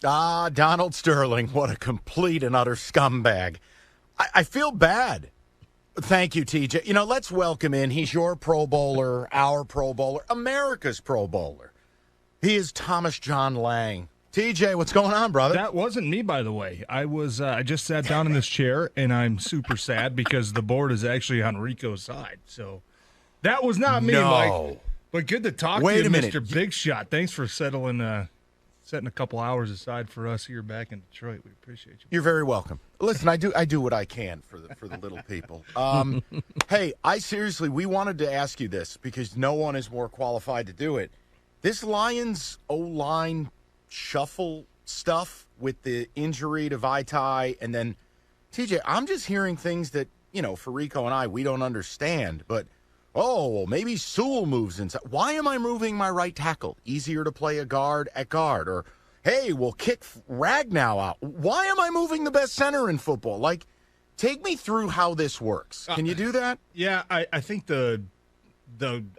Donald Sterling, what a complete and utter scumbag. I feel bad. Thank you, TJ. Let's welcome in. He's your Pro Bowler, our Pro Bowler, America's Pro Bowler. He is Thomas John Lang. TJ, what's going on, brother? That wasn't me, by the way. I just sat down in this chair, and I'm super sad because the board is actually on Rico's side. So that was not me, Mike. But good to talk to you, Mr. Big Shot. Thanks for setting a couple hours aside for us here back in Detroit. We appreciate you. You're very welcome. Listen, I do what I can for the little people. Hey, we wanted to ask you this because no one is more qualified to do it. This Lions O-line shuffle stuff with the injury to Vaitai, and then TJ, I'm just hearing things that, for Rico and I, we don't understand, but maybe Sewell moves inside. Why am I moving my right tackle? Easier to play a guard at guard. Or, hey, we'll kick Ragnow out. Why am I moving the best center in football? Take me through how this works. Can you do that? Yeah, I think the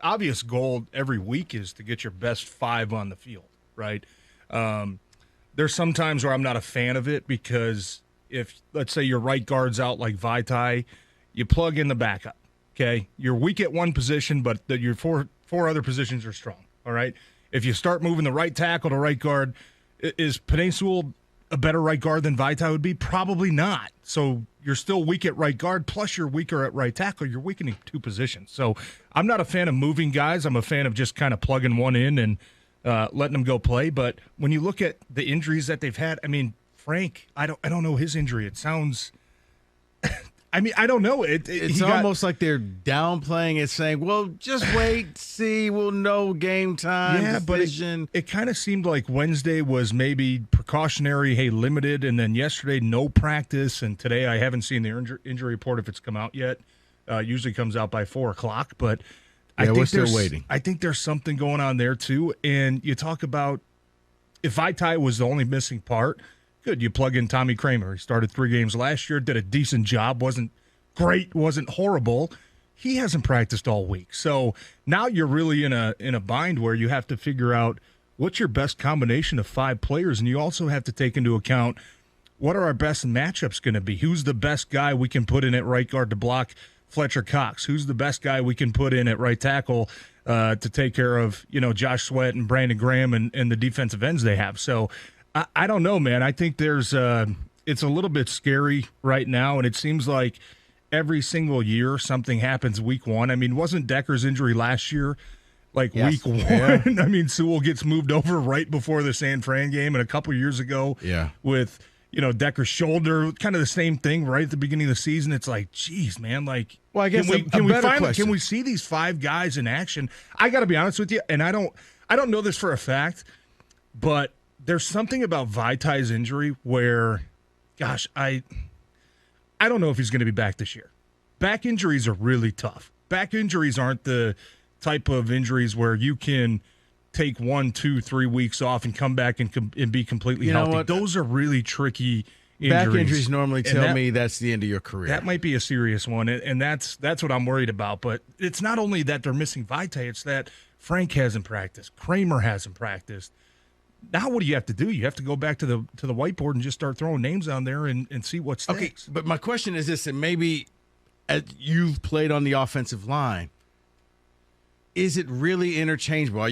obvious goal every week is to get your best five on the field, right? There's some times where I'm not a fan of it because if, let's say, your right guard's out like Vaitai, you plug in the backup. Okay, you're weak at one position, but your four other positions are strong. All right. If you start moving the right tackle to right guard, is Penei Sewell a better right guard than Vaitai would be? Probably not. So you're still weak at right guard, plus you're weaker at right tackle. You're weakening two positions. So I'm not a fan of moving guys. I'm a fan of just kind of plugging one in and letting them go play. But when you look at the injuries that they've had, Frank, I don't know his injury. It sounds. I don't know. It's almost like they're downplaying it, saying, well, just wait, see, we'll know game time. Yeah, decision. But it kind of seemed like Wednesday was maybe precautionary, hey, limited, and then yesterday no practice, and today I haven't seen the injury report if it's come out yet. Usually comes out by 4 o'clock, but I think we're still waiting. I think there's something going on there too, and you talk about if Vaitai was the only missing part, good, you plug in Tommy Kramer. He started 3 games last year, did a decent job, wasn't great, wasn't horrible. He hasn't practiced all week. So now you're really in a bind where you have to figure out what's your best combination of 5 players, and you also have to take into account what are our best matchups going to be. Who's the best guy we can put in at right guard to block Fletcher Cox? Who's the best guy we can put in at right tackle to take care of Josh Sweat and Brandon Graham and the defensive ends they have? So I don't know, man. I think it's a little bit scary right now, and it seems like every single year something happens week 1. Wasn't Decker's injury last year week 1? Yeah. Sewell gets moved over right before the San Fran game, and a couple years ago with Decker's shoulder, kind of the same thing right at the beginning of the season. It's like, geez, man, well, I guess can we see these 5 guys in action? I got to be honest with you, and I don't know this for a fact, but there's something about Vaitai's injury where, gosh, I don't know if he's going to be back this year. Back injuries are really tough. Back injuries aren't the type of injuries where you can take 1, 2, 3 weeks off and come back and be completely healthy. Those are really tricky injuries. Back injuries normally tell me that's the end of your career. That might be a serious one, and that's what I'm worried about. But it's not only that they're missing Vaitai, it's that Frank hasn't practiced. Kramer hasn't practiced. Now what do you have to do? You have to go back to the whiteboard and just start throwing names on there and see what sticks. Okay, but my question is this, and maybe as you've played on the offensive line, is it really interchangeable?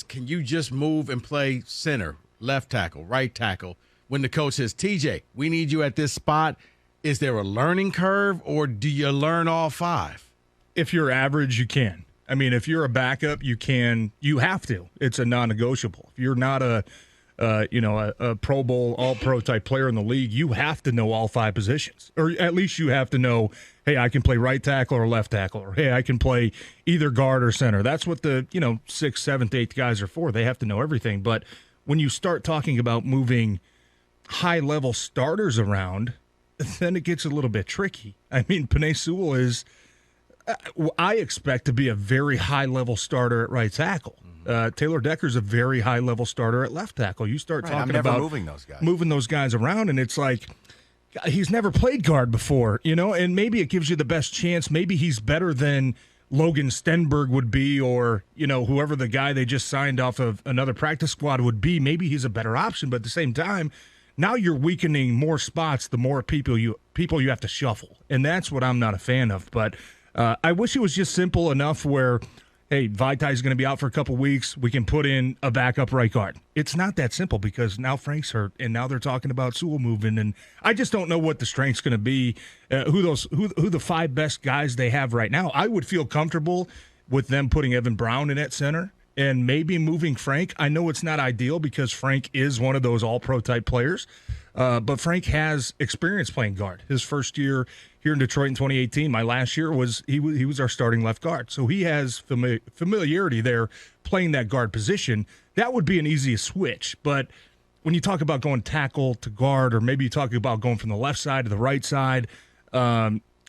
Can you just move and play center, left tackle, right tackle when the coach says, TJ, we need you at this spot? Is there a learning curve, or do you learn all 5? If you're average, you can. If you're a backup, you have to. It's a non-negotiable. If you're not a Pro Bowl, all-pro type player in the league, you have to know all 5 positions. Or at least you have to know, hey, I can play right tackle or left tackle, or hey, I can play either guard or center. That's what the 6th, 7th, 8th guys are for. They have to know everything. But when you start talking about moving high-level starters around, then it gets a little bit tricky. Penei Sewell is – I expect to be a very high-level starter at right tackle. Taylor Decker's a very high-level starter at left tackle. You start talking about moving those guys around, and it's like he's never played guard before, and maybe it gives you the best chance. Maybe he's better than Logan Stenberg would be, or, whoever the guy they just signed off of another practice squad would be. Maybe he's a better option, but at the same time, now you're weakening more spots the more people you have to shuffle. And that's what I'm not a fan of. But I wish it was just simple enough where, hey, Vitai's going to be out for a couple weeks. We can put in a backup right guard. It's not that simple because now Frank's hurt, and now they're talking about Sewell moving, and I just don't know what the strength's going to be. Who the 5 best guys they have right now. I would feel comfortable with them putting Evan Brown in at center and maybe moving Frank. I know it's not ideal because Frank is one of those all-pro type players, but Frank has experience playing guard. His first year here in Detroit in 2018, my last year, he was our starting left guard. So he has familiarity there playing that guard position. That would be an easy switch. But when you talk about going tackle to guard, or maybe you talk about going from the left side to the right side,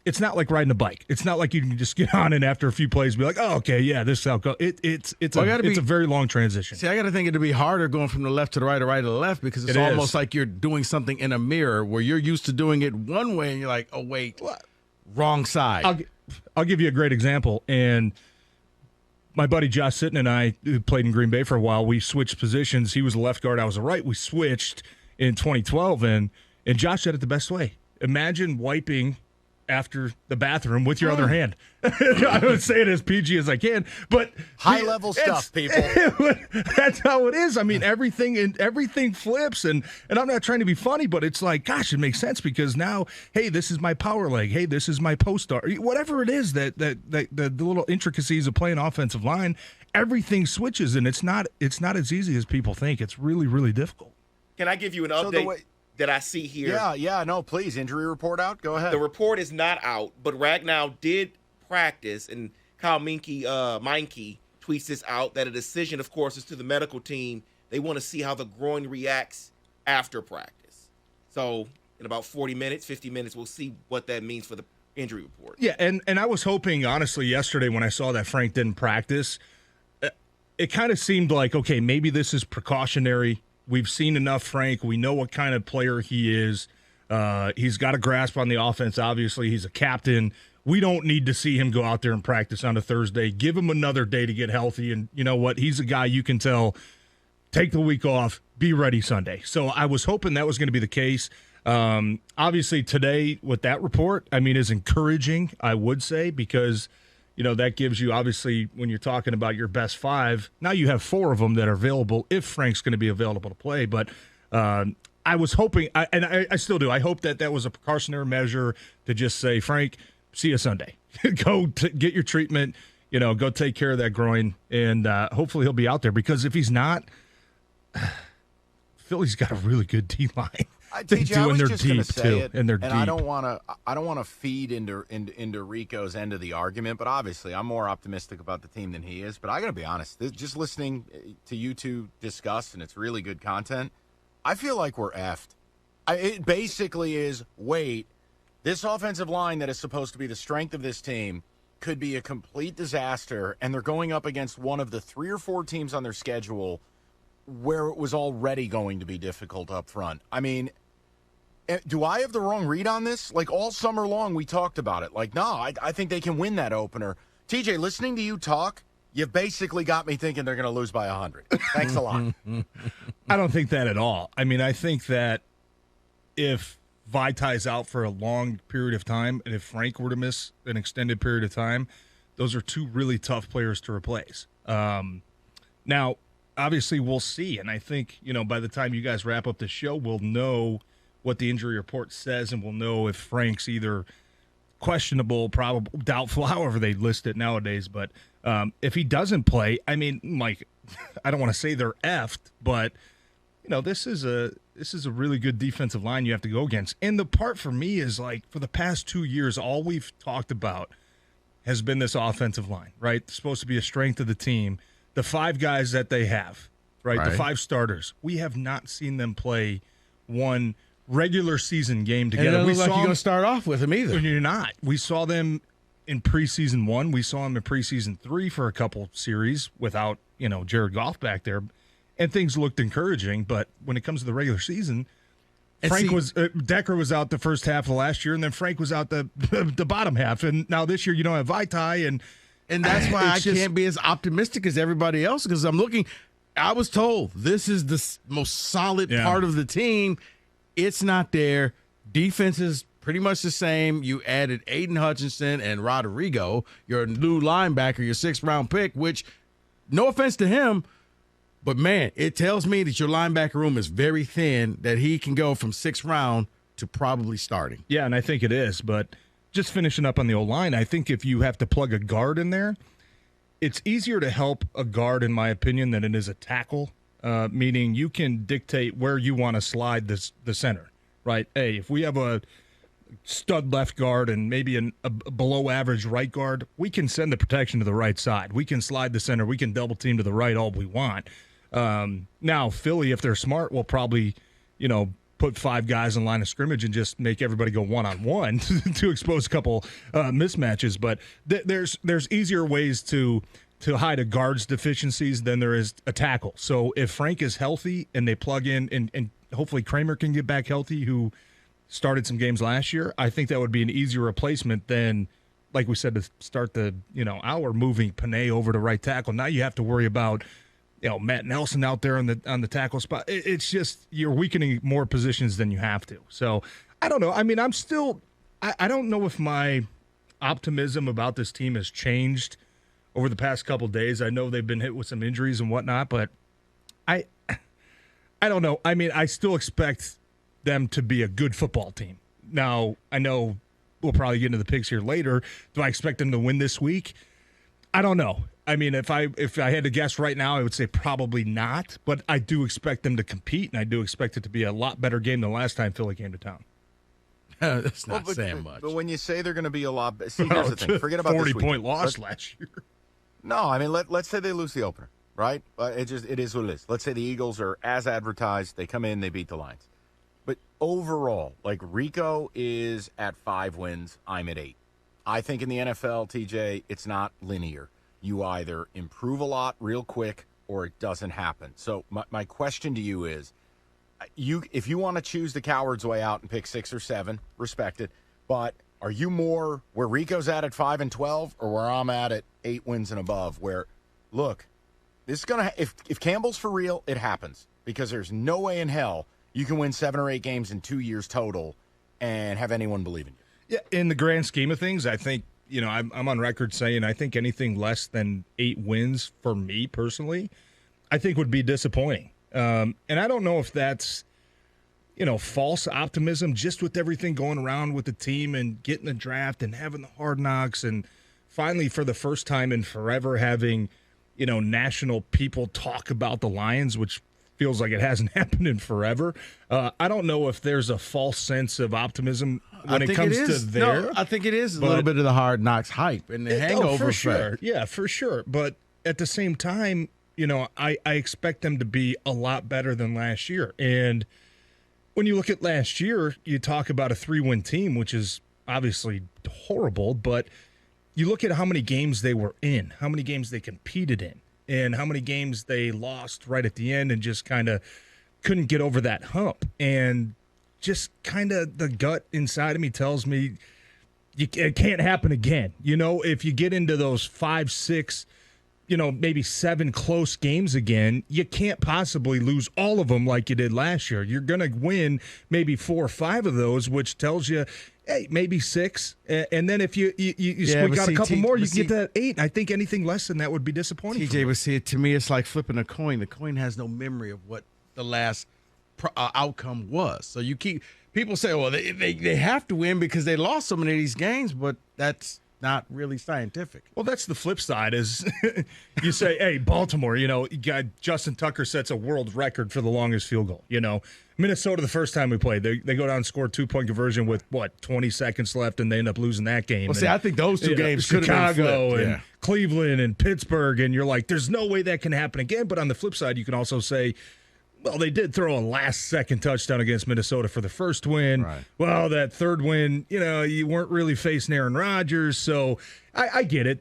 it's not like riding a bike. It's not like you can just get on and after a few plays be like, oh, okay, yeah, this is how it goes. It's a very long transition. See, I got to think it'd be harder going from the left to the right or right to the left because it's almost like you're doing something in a mirror where you're used to doing it one way and you're like, oh, wait, what? Wrong side. I'll give you a great example. And my buddy Josh Sitton and I, who played in Green Bay for a while, we switched positions. He was a left guard, I was a right. We switched in 2012, and Josh said it the best way. Imagine wiping after the bathroom with your other hand. I would say it as PG as I can, but high-level stuff, people. That's how it is. I mean, everything flips, and I'm not trying to be funny, but it's like, gosh, it makes sense because now, hey, this is my power leg. Hey, this is my post star. Whatever it is that the little intricacies of playing offensive line, everything switches, and it's not as easy as people think. It's really, really difficult. Can I give you an update that I see here? No, please. Injury report out? Go ahead. The report is not out, but Ragnow did practice, and Kyle Meinke tweets this out, that a decision, of course, is to the medical team. They want to see how the groin reacts after practice. So in about 40 minutes, 50 minutes, we'll see what that means for the injury report. Yeah, and I was hoping, honestly, yesterday when I saw that Frank didn't practice, it kind of seemed like, okay, maybe this is precautionary. We've seen enough Frank. We know what kind of player he is. He's got a grasp on the offense. Obviously, he's a captain. We don't need to see him go out there and practice on a Thursday. Give him another day to get healthy. And you know what? He's a guy you can tell, take the week off, be ready Sunday. So I was hoping that was going to be the case. Obviously, today with that report, is encouraging, I would say, because – that gives you, obviously, when you're talking about your best 5, now you have 4 of them that are available if Frank's going to be available to play. But I was hoping, and I still do, I hope that was a precautionary measure to just say, Frank, see you Sunday. Go get your treatment, go take care of that groin, and hopefully he'll be out there. Because if he's not, Philly's got a really good D-line. TJ, I was just going to say it, and they're deep. I don't want to feed into Rico's end of the argument, but obviously I'm more optimistic about the team than he is. But I got to be honest, just listening to you two discuss, and it's really good content, I feel like we're effed. It basically is, wait, this offensive line that is supposed to be the strength of this team could be a complete disaster, and they're going up against one of the 3 or 4 teams on their schedule where it was already going to be difficult up front. Do I have the wrong read on this? Like, all summer long, we talked about it. Like, no, I think they can win that opener. TJ, listening to you talk, you've basically got me thinking they're going to lose by 100. Thanks a lot. I don't think that at all. I think that if Vitai's out for a long period of time, and if Frank were to miss an extended period of time, those are 2 really tough players to replace. Now, obviously, we'll see. And I think, by the time you guys wrap up the show, we'll know what the injury report says, and we'll know if Frank's either questionable, probable, doubtful, however they list it nowadays. But if he doesn't play, Mike, I don't want to say they're effed, but this is a really good defensive line you have to go against. And the part for me is, like, for the past 2 years, all we've talked about has been this offensive line, right? It's supposed to be a strength of the team. The 5 guys that they have, right? The 5 starters. We have not seen them play one regular season game together. And it doesn't look like you're going to start off with them either. You're not. We saw them in preseason 1. We saw them in preseason 3 for a couple series without, Jared Goff back there. And things looked encouraging. But when it comes to the regular season, Decker was out the first half of last year, and then Frank was out the bottom half. And now this year you don't have Vaitai, and And that's why I It's just- can't be as optimistic as everybody else, because I'm looking. I was told this is the most solid part of the team. It's not there. Defense is pretty much the same. You added Aiden Hutchinson and Rodrigo, your new linebacker, your 6th-round pick, which, no offense to him, but, man, it tells me that your linebacker room is very thin, that he can go from 6th round to probably starting. Yeah, and I think it is. But just finishing up on the O-line, I think if you have to plug a guard in there, it's easier to help a guard, in my opinion, than it is a tackle, meaning you can dictate where you want to slide the center, right? Hey, if we have a stud left guard and maybe a below-average right guard, we can send the protection to the right side. We can slide the center. We can double team to the right all we want. Now, Philly, if they're smart, will probably, put 5 guys in line of scrimmage and just make everybody go one-on-one to expose a couple mismatches. But there's easier ways to hide a guard's deficiencies than there is a tackle. So if Frank is healthy and they plug in, and hopefully Kramer can get back healthy, who started some games last year, I think that would be an easier replacement than, like we said, to start the hour moving Panay over to right tackle. Now you have to worry about Matt Nelson out there on the tackle spot. It's just you're weakening more positions than you have to. So I don't know. I mean, I don't know if my optimism about this team has changed over the past couple of days. I know they've been hit with some injuries and whatnot, but I don't know. I mean, I still expect them to be a good football team. Now, I know we'll probably get into the picks here later. Do I expect them to win this week? I don't know. I mean, if I had to guess right now, I would say probably not. But I do expect them to compete, and I do expect it to be a lot better game than the last time Philly came to town. That's not saying much. But when you say they're going to be a lot – see, here's the thing. Forget about this 40-point loss last year. No, I mean, let's say they lose the opener, right? It is what it is. Let's say the Eagles are as advertised. They come in, they beat the Lions. But overall, like Rico is at 5 wins, I'm at 8. I think in the NFL, TJ, it's not linear. You either improve a lot real quick or it doesn't happen. So my question to you is, if you want to choose the coward's way out and pick 6 or 7, respect it. But are you more where Rico's at 5-12 or where I'm at 8 wins and above? Where, look, this is gonna if Campbell's for real, it happens, because there's no way in hell you can win 7 or 8 games in 2 years total and have anyone believe in you. Yeah, in the grand scheme of things, I think, I'm on record saying I think anything less than 8 wins for me personally, I think would be disappointing. And I don't know if that's, false optimism, just with everything going around with the team and getting the draft and having the hard knocks and finally for the first time in forever having, national people talk about the Lions, which feels like it hasn't happened in forever. I don't know if there's a false sense of optimism when it comes to there. No, I think it is a little bit of the hard knocks hype and the hangover for effect. Sure. Yeah, for sure. But at the same time, I expect them to be a lot better than last year. And when you look at last year, you talk about a 3-win team, which is obviously horrible, but you look at how many games they were in, how many games they competed in, and how many games they lost right at the end and just kind of couldn't get over that hump. And just kind of the gut inside of me tells me it can't happen again. If you get into those 5, 6, maybe 7 close games again, you can't possibly lose all of them like you did last year. You're going to win maybe 4 or 5 of those, which tells you, hey, maybe 6. And then if you squeak out a couple more, you can get to that 8. I think anything less than that would be disappointing. TJ, but see, to me, it's like flipping a coin. The coin has no memory of what the last outcome was. So people say, well, they have to win because they lost so many of these games, but that's not really scientific. Well, that's the flip side is you say, hey, Baltimore, Justin Tucker sets a world record for the longest field goal. Minnesota, the first time we played, they go down and score 2-point conversion with, 20 seconds left, and they end up losing that game. Well, see, I think those 2 games could have been Chicago flipped. and Cleveland and Pittsburgh, and you're like, there's no way that can happen again. But on the flip side, you can also say, well, they did throw a last-second touchdown against Minnesota for the first win. Right. Well, that third win, you weren't really facing Aaron Rodgers. So I get it.